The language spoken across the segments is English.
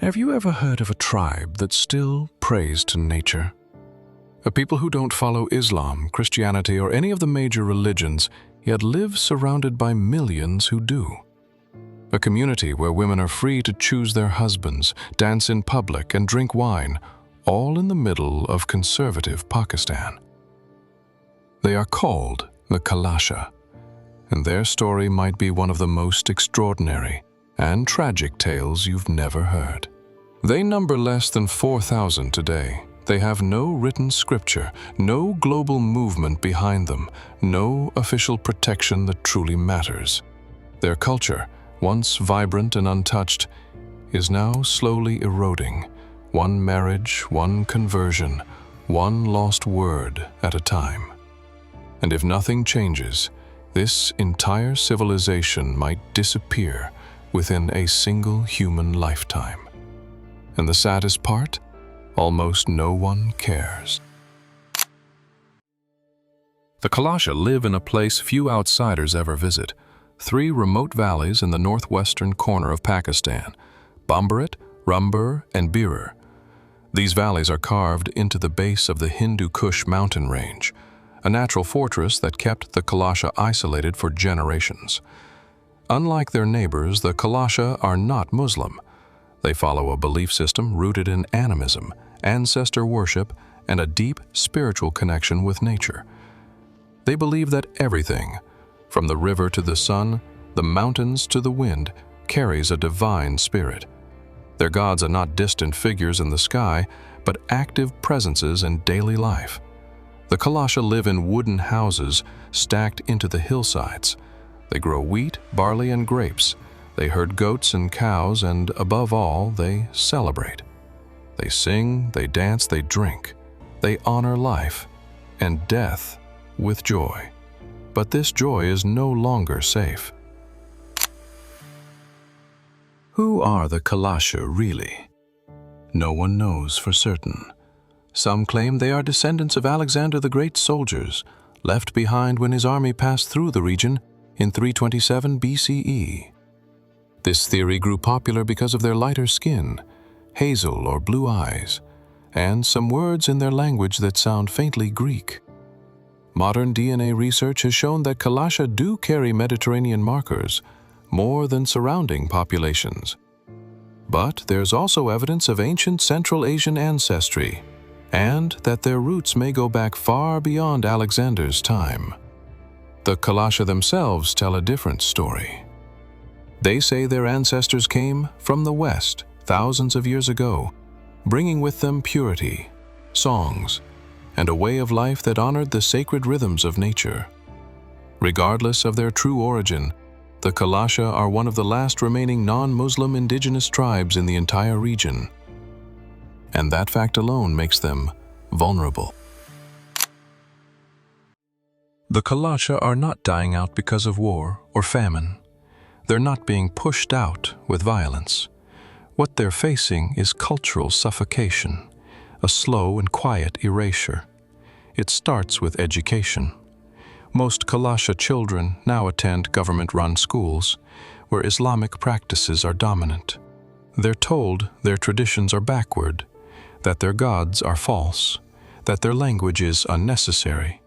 Have you ever heard of a tribe that still prays to nature? A people who don't follow Islam, Christianity, or any of the major religions, yet live surrounded by millions who do. A community where women are free to choose their husbands, dance in public, and drink wine, all in the middle of conservative Pakistan. They are called the Kalash, and their story might be one of the most extraordinary and tragic tales you've never heard. They number less than 4,000 today. They have no written scripture, no global movement behind them, no official protection that truly matters. Their culture, once vibrant and untouched, is now slowly eroding, one marriage, one conversion, one lost word at a time. And if nothing changes, this entire civilization might disappear within a single human lifetime. And the saddest part? Almost no one cares. The Kalash live in a place few outsiders ever visit, 3 remote valleys in the northwestern corner of Pakistan, Bambarat, Rumbur, and Birar. These valleys are carved into the base of the Hindu Kush mountain range, a natural fortress that kept the Kalash isolated for generations. Unlike their neighbors, the Kalash are not Muslim. They follow a belief system rooted in animism, ancestor worship, and a deep spiritual connection with nature. They believe that everything, from the river to the sun, the mountains to the wind, carries a divine spirit. Their gods are not distant figures in the sky, but active presences in daily life. The Kalash live in wooden houses stacked into the hillsides. They grow wheat, barley, and grapes. They herd goats and cows, and above all, they celebrate. They sing, they dance, they drink. They honor life and death with joy. But this joy is no longer safe. Who are the Kalash really? No one knows for certain. Some claim they are descendants of Alexander the Great's soldiers, left behind when his army passed through the region in 327 BCE. This theory grew popular because of their lighter skin, hazel or blue eyes, and some words in their language that sound faintly Greek. Modern DNA research has shown that Kalash do carry Mediterranean markers, more than surrounding populations. But there's also evidence of ancient Central Asian ancestry, and that their roots may go back far beyond Alexander's time. The Kalash themselves tell a different story. They say their ancestors came from the West thousands of years ago, bringing with them purity, songs, and a way of life that honored the sacred rhythms of nature. Regardless of their true origin, the Kalash are one of the last remaining non-Muslim indigenous tribes in the entire region. And that fact alone makes them vulnerable. The Kalash are not dying out because of war or famine. They're not being pushed out with violence. What they're facing is cultural suffocation, a slow and quiet erasure. It starts with education. Most Kalash children now attend government-run schools, where Islamic practices are dominant. They're told their traditions are backward, that their gods are false, that their language is unnecessary.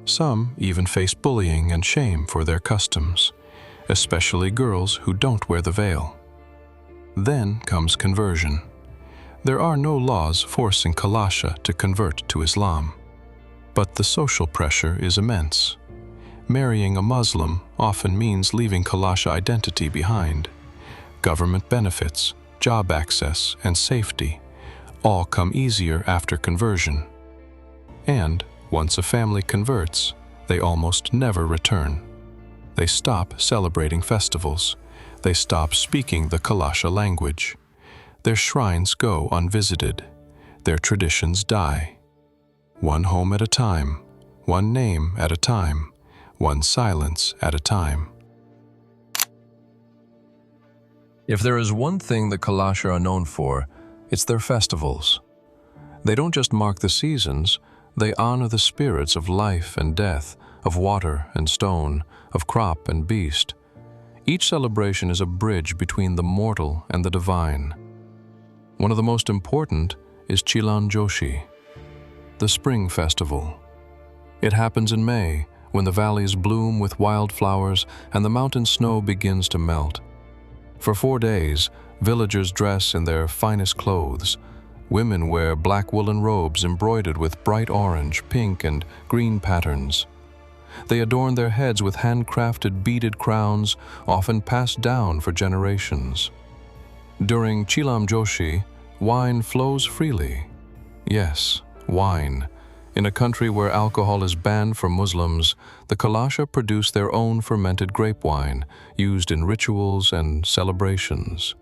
Some even face bullying and shame for their customs, especially girls who don't wear the veil. Then comes conversion. There are no laws forcing Kalash to convert to Islam, but the social pressure is immense. Marrying a Muslim often means leaving Kalash identity behind. Government benefits, job access, and safety all come easier after conversion. And once a family converts, they almost never return. They stop celebrating festivals. They stop speaking the Kalash language. Their shrines go unvisited. Their traditions die. One home at a time, one name at a time, one silence at a time. If there is one thing the Kalash are known for, it's their festivals. They don't just mark the seasons, they honor the spirits of life and death, of water and stone, of crop and beast. Each celebration is a bridge between the mortal and the divine. One of the most important is Chilan Joshi, the spring festival. It happens in May, when the valleys bloom with wildflowers and the mountain snow begins to melt. For 4 days, villagers dress in their finest clothes. Women wear black woolen robes embroidered with bright orange, pink, and green patterns. They adorn their heads with handcrafted beaded crowns, often passed down for generations. During Chilam Joshi, wine flows freely. Yes, wine. In a country where alcohol is banned for Muslims, the Kalasha produce their own fermented grape wine, used in rituals and celebrations.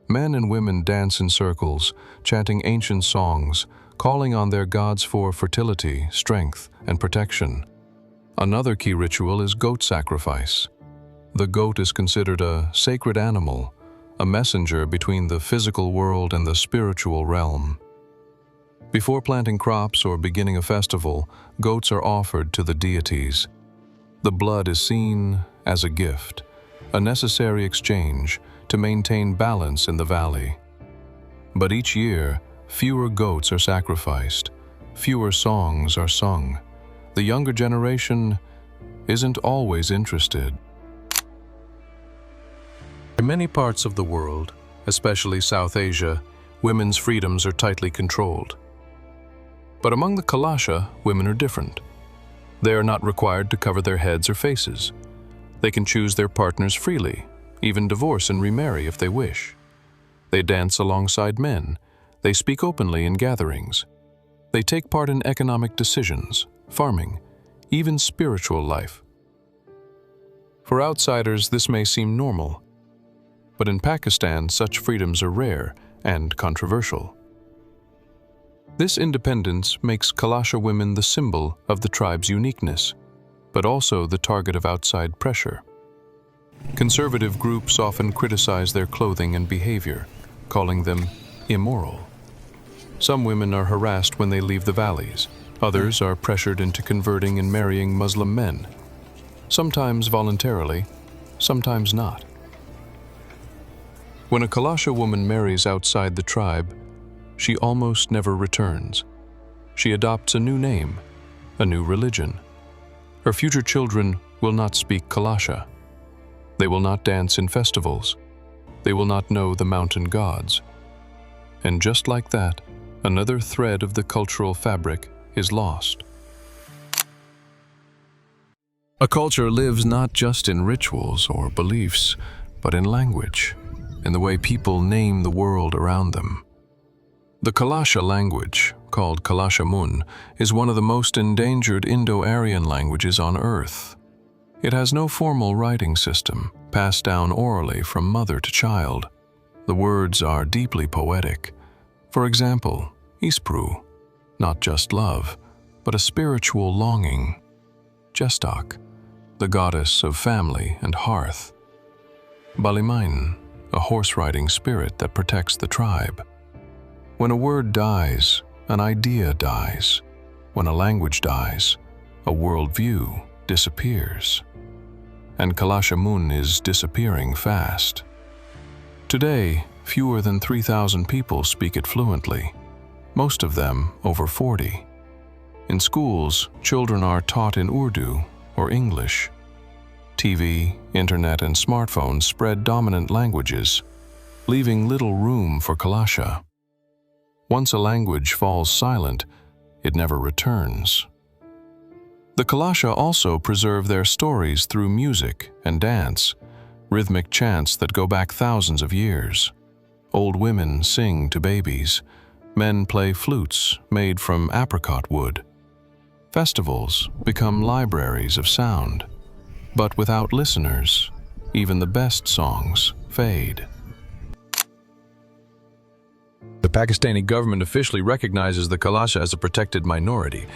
Men and women dance in circles, chanting ancient songs, calling on their gods for fertility, strength, and protection. Another key ritual is goat sacrifice. The goat is considered a sacred animal, a messenger between the physical world and the spiritual realm. Before planting crops or beginning a festival, goats are offered to the deities. The blood is seen as a gift, a necessary exchange to maintain balance in the valley. But each year, fewer goats are sacrificed, fewer songs are sung. The younger generation isn't always interested. In many parts of the world, especially South Asia, women's freedoms are tightly controlled. But among the Kalasha, women are different. They are not required to cover their heads or faces. They can choose their partners freely, even divorce and remarry if they wish. They dance alongside men. They speak openly in gatherings. They take part in economic decisions, farming, even spiritual life. For outsiders, this may seem normal, but in Pakistan, such freedoms are rare and controversial. This independence makes Kalasha women the symbol of the tribe's uniqueness, but also the target of outside pressure. Conservative groups often criticize their clothing and behavior, calling them immoral. Some women are harassed when they leave the valleys. Others are pressured into converting and marrying Muslim men, sometimes voluntarily, sometimes not. When a Kalasha woman marries outside the tribe, she almost never returns. She adopts a new name, a new religion. Her future children will not speak Kalasha. They will not dance in festivals. They will not know the mountain gods. And just like that, another thread of the cultural fabric is lost. A culture lives not just in rituals or beliefs, but in language, in the way people name the world around them. The Kalasha language, called Kalasha Mun, is one of the most endangered Indo-Aryan languages on Earth. It has no formal writing system, passed down orally from mother to child. The words are deeply poetic. For example, Ispru, not just love, but a spiritual longing. Jestok, the goddess of family and hearth. Balimain, a horse-riding spirit that protects the tribe. When a word dies, an idea dies. When a language dies, a worldview disappears. And Kalasha Mun is disappearing fast. Today, fewer than 3,000 people speak it fluently, most of them over 40. In schools, children are taught in Urdu or English. TV, internet, and smartphones spread dominant languages, leaving little room for Kalasha. Once a language falls silent, it never returns. The Kalasha also preserve their stories through music and dance, rhythmic chants that go back thousands of years. Old women sing to babies. Men play flutes made from apricot wood. Festivals become libraries of sound. But without listeners, even the best songs fade. The Pakistani government officially recognizes the Kalasha as a protected minority.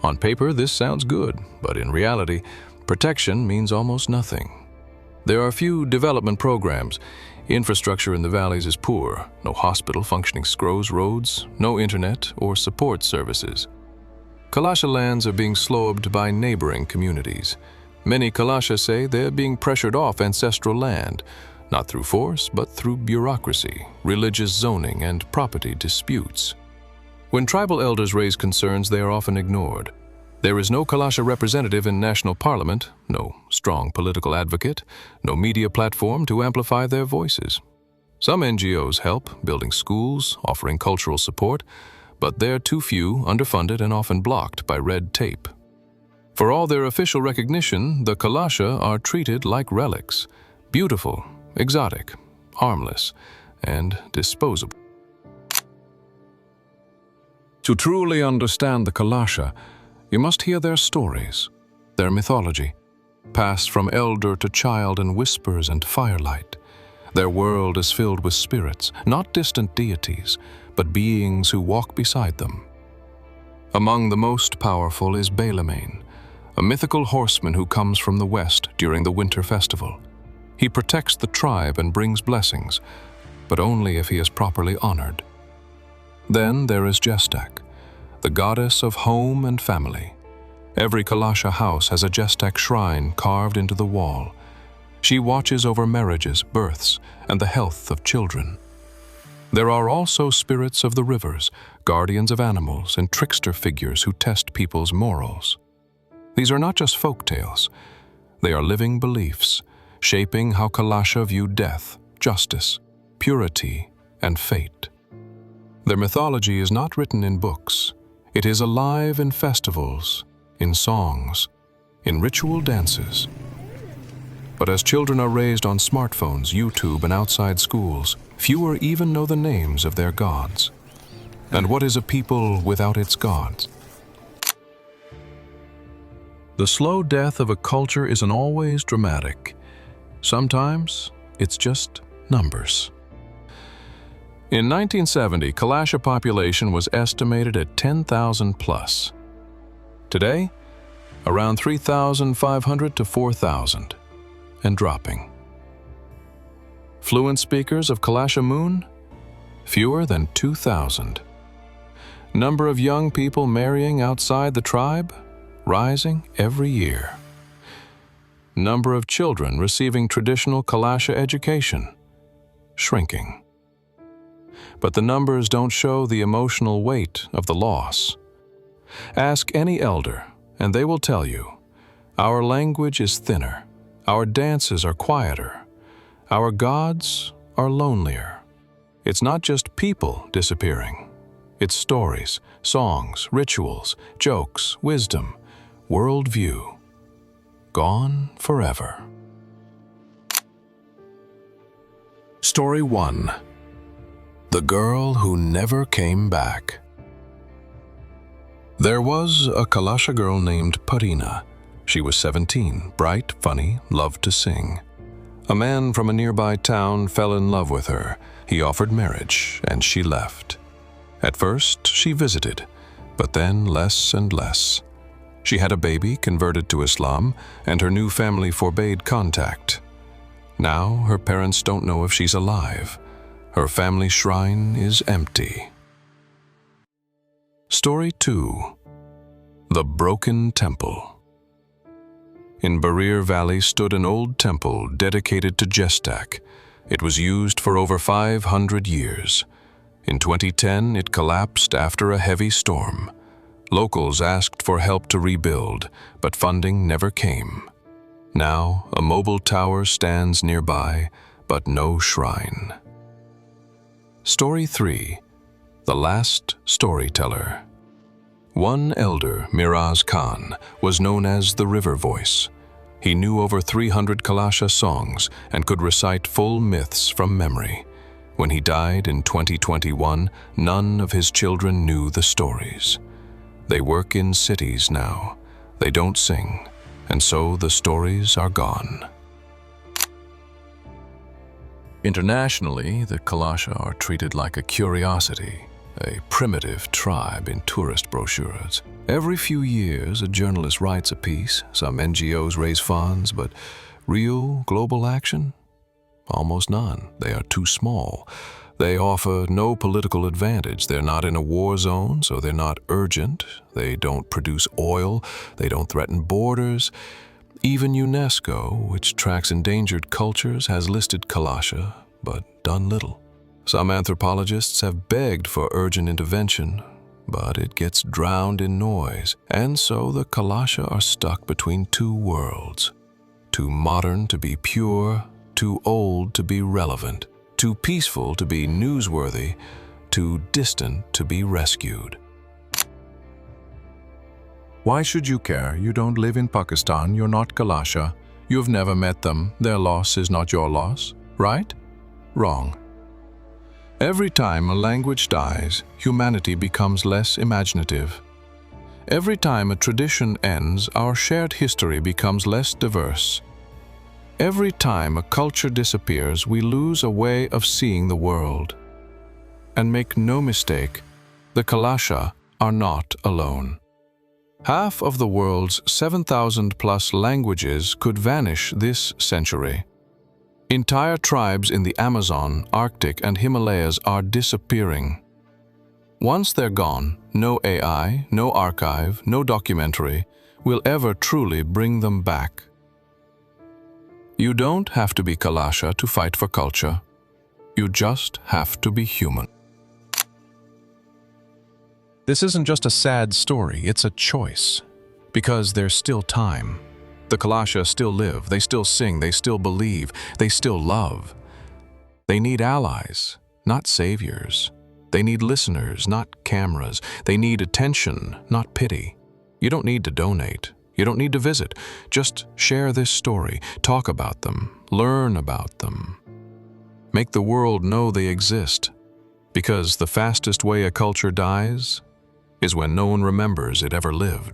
On paper, this sounds good, but in reality, protection means almost nothing. There are few development programs. Infrastructure in the valleys is poor. No hospital, functioning screws, roads, no internet or support services. Kalasha lands are being slowed by neighboring communities. Many Kalasha say they're being pressured off ancestral land, not through force, but through bureaucracy, religious zoning, and property disputes. When tribal elders raise concerns, they are often ignored. There is no Kalasha representative in national parliament, no strong political advocate, no media platform to amplify their voices. Some NGOs help, building schools, offering cultural support, but they're too few, underfunded, and often blocked by red tape. For all their official recognition, the Kalasha are treated like relics, beautiful, exotic, harmless, and disposable. To truly understand the Kalasha, you must hear their stories, their mythology, passed from elder to child in whispers and firelight. Their world is filled with spirits, not distant deities, but beings who walk beside them. Among the most powerful is Balamane, a mythical horseman who comes from the west during the winter festival. He protects the tribe and brings blessings, but only if he is properly honored. Then there is Jestak, the goddess of home and family. Every Kalasha house has a Jestak shrine carved into the wall. She watches over marriages, births, and the health of children. There are also spirits of the rivers, guardians of animals, and trickster figures who test people's morals. These are not just folk tales. They are living beliefs, shaping how Kalasha view death, justice, purity, and fate. Their mythology is not written in books. It is alive in festivals, in songs, in ritual dances. But as children are raised on smartphones, YouTube, and outside schools, fewer even know the names of their gods. And what is a people without its gods? The slow death of a culture isn't always dramatic. Sometimes it's just numbers. In 1970, Kalasha population was estimated at 10,000 plus. Today, around 3,500 to 4,000, and dropping. Fluent speakers of Kalasha Moon? Fewer than 2,000. Number of young people marrying outside the tribe? Rising every year. Number of children receiving traditional Kalasha education? Shrinking. But the numbers don't show the emotional weight of the loss. Ask any elder, and they will tell you, our language is thinner, our dances are quieter, our gods are lonelier. It's not just people disappearing. It's stories, songs, rituals, jokes, wisdom, worldview, gone forever. Story 1. The Girl Who Never Came Back. There was a Kalasha girl named Parina. She was 17, bright, funny, loved to sing. A man from a nearby town fell in love with her. He offered marriage, and she left. At first, she visited, but then less and less. She had a baby, converted to Islam, and her new family forbade contact. Now, her parents don't know if she's alive. Her family shrine is empty. Story 2. The Broken Temple. In Barir Valley stood an old temple dedicated to Jestak. It was used for over 500 years. In 2010, it collapsed after a heavy storm. Locals asked for help to rebuild, but funding never came. Now, a mobile tower stands nearby, but no shrine. Story 3. The Last Storyteller. One elder, Miraz Khan, was known as the River Voice. He knew over 300 Kalasha songs and could recite full myths from memory. When he died in 2021, none of his children knew the stories. They work in cities now. They don't sing, and so the stories are gone. Internationally, the Kalasha are treated like a curiosity, a primitive tribe in tourist brochures. Every few years, a journalist writes a piece, some NGOs raise funds, but real global action? Almost none. They are too small. They offer no political advantage. They're not in a war zone, so they're not urgent. They don't produce oil. They don't threaten borders. Even UNESCO, which tracks endangered cultures, has listed Kalash, but done little. Some anthropologists have begged for urgent intervention, but it gets drowned in noise, and so the Kalash are stuck between two worlds. Too modern to be pure, too old to be relevant, too peaceful to be newsworthy, too distant to be rescued. Why should you care? You don't live in Pakistan, you're not Kalash. You've never met them, their loss is not your loss, right? Wrong. Every time a language dies, humanity becomes less imaginative. Every time a tradition ends, our shared history becomes less diverse. Every time a culture disappears, we lose a way of seeing the world. And make no mistake, the Kalash are not alone. Half of the world's 7,000+ languages could vanish this century. Entire tribes in the Amazon, Arctic, and Himalayas are disappearing. Once they're gone, no AI, no archive, no documentary will ever truly bring them back. You don't have to be Kalash to fight for culture. You just have to be human. This isn't just a sad story, it's a choice. Because there's still time. The Kalash still live, they still sing, they still believe, they still love. They need allies, not saviors. They need listeners, not cameras. They need attention, not pity. You don't need to donate. You don't need to visit. Just share this story, talk about them, learn about them. Make the world know they exist. Because the fastest way a culture dies is when no one remembers it ever lived.